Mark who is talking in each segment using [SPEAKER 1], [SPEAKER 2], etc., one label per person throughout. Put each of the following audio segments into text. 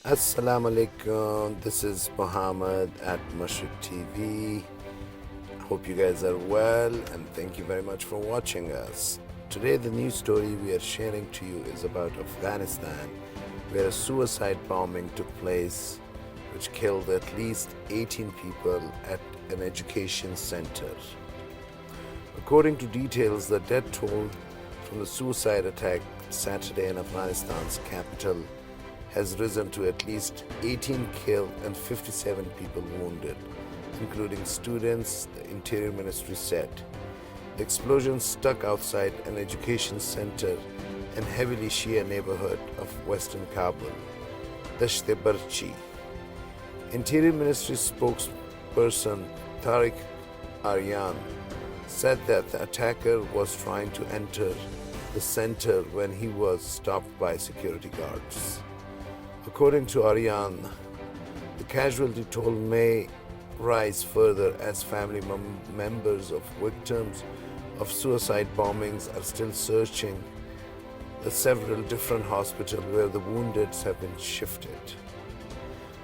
[SPEAKER 1] Assalamu alaikum. This is Muhammad at Mashriq.Tv. I hope you guys are well and thank you very much for watching us. Today the news story we are sharing to you is about Afghanistan, where a suicide bombing took place which killed at least 18 people at an education center. According to details, the death toll from the suicide attack Saturday in Afghanistan's capital has risen to at least 18 killed and 57 people wounded, including students, the Interior Ministry said. The explosion struck outside an education center in heavily Shia neighborhood of western Kabul, Dashte Barchi. Interior Ministry spokesperson Tariq Aryan said that the attacker was trying to enter the center when he was stopped by security guards. According to Aryan, the casualty toll may rise further as family members of victims of suicide bombings are still searching the several different hospitals where the wounded have been shifted.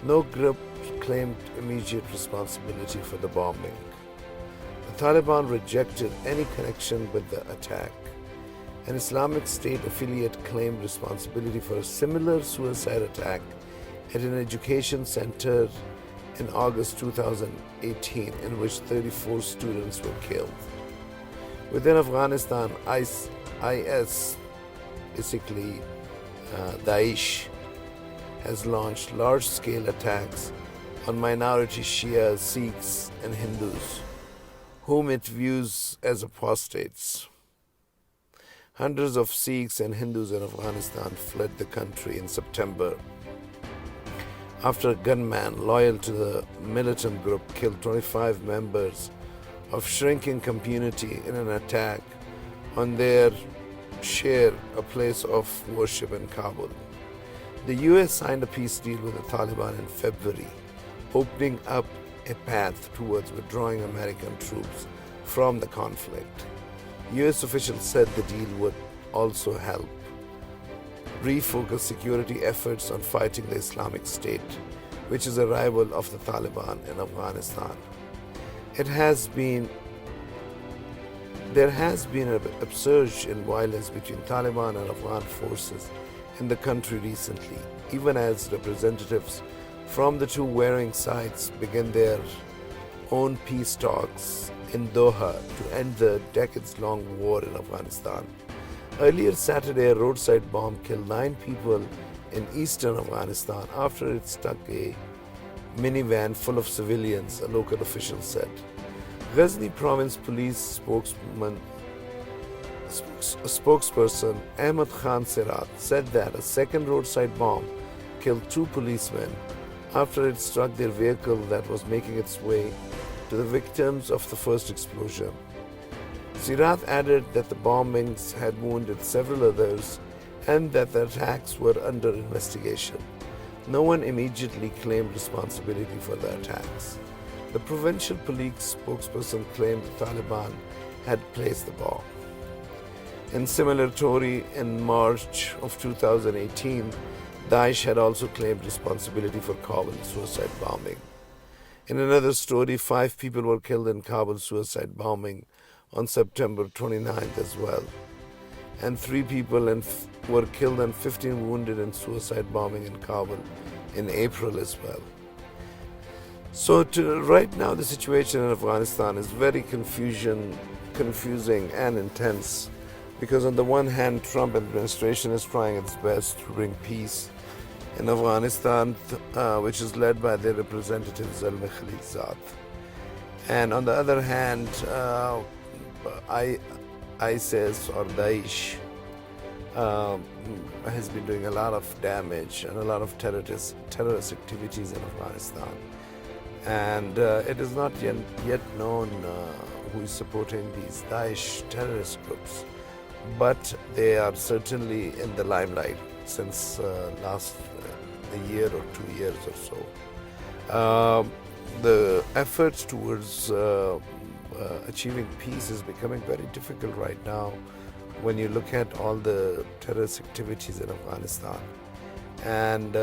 [SPEAKER 1] No group claimed immediate responsibility for the bombing. The Taliban rejected any connection with the attack. An Islamic State affiliate claimed responsibility for a similar suicide attack at an education center in August 2018, in which 34 students were killed. Within Afghanistan, IS, basically Daesh, has launched large-scale attacks on minority Shia, Sikhs, and Hindus, whom it views as apostates. Hundreds of Sikhs and Hindus in Afghanistan fled the country in September after a gunman loyal to the militant group killed 25 members of shrinking community in an attack on their share, a place of worship in Kabul. The US signed a peace deal with the Taliban in February, opening up a path towards withdrawing American troops from the conflict. US officials said the deal would also help refocus security efforts on fighting the Islamic State, which is a rival of the Taliban in Afghanistan. There has been an upsurge in violence between Taliban and Afghan forces in the country recently, even as representatives from the two warring sides begin their own peace talks in Doha to end the decades-long war in Afghanistan. Earlier Saturday, a roadside bomb killed 9 people in eastern Afghanistan after it struck a minivan full of civilians, a local official said. Ghazni Province Police spokesperson Ahmad Khan Sirat said that a second roadside bomb killed 2 policemen after it struck their vehicle that was making its way to the victims of the first explosion. Sirat added that the bombings had wounded several others and that the attacks were under investigation. No one immediately claimed responsibility for the attacks. The provincial police spokesperson claimed the Taliban had placed the bomb. In similar story, in March of 2018, Daesh had also claimed responsibility for Kabul suicide bombing. In another story, 5 people were killed in Kabul suicide bombing on September 29th as well. And 3 people were killed and 15 wounded in suicide bombing in Kabul in April as well. So right now the situation in Afghanistan is very confusing and intense, because on the one hand, Trump administration is trying its best to bring peace in Afghanistan, which is led by their representative Zalmay Khalilzad. And on the other hand, ISIS or Daesh has been doing a lot of damage and a lot of terrorist activities in Afghanistan. And it is not yet known who is supporting these Daesh terrorist groups, but they are certainly in the limelight since last a year or 2 years or so. The efforts towards achieving peace is becoming very difficult right now when you look at all the terrorist activities in Afghanistan. and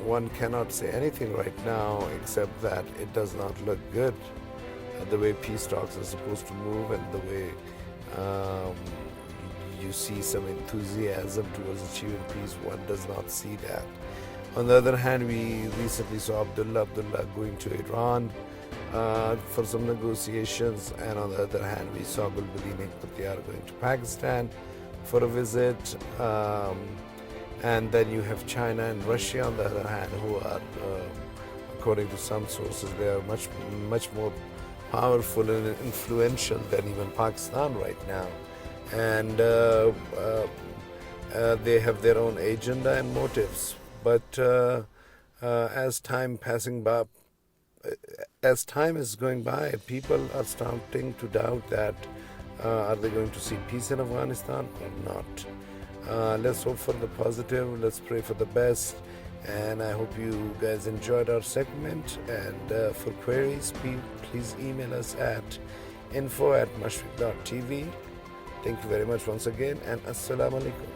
[SPEAKER 1] one cannot say anything right now except that it does not look good. The way peace talks are supposed to move, and the way um, you see some enthusiasm towards achieving peace, one does not see that. On the other hand, we recently saw Abdullah going to Iran for some negotiations, and on the other hand, we saw Bulbuli Hekmatyar going to Pakistan for a visit. And then you have China and Russia on the other hand, who are, according to some sources, they are much more powerful and influential than even Pakistan right now. And they have their own agenda and motives. But as time is going by, people are starting to doubt that are they going to see peace in Afghanistan or not. Let's hope for the positive. Let's pray for the best. And I hope you guys enjoyed our segment. And for queries, please email us at info@Mashriq.TV. Thank you very much once again, and Assalamu Alaikum.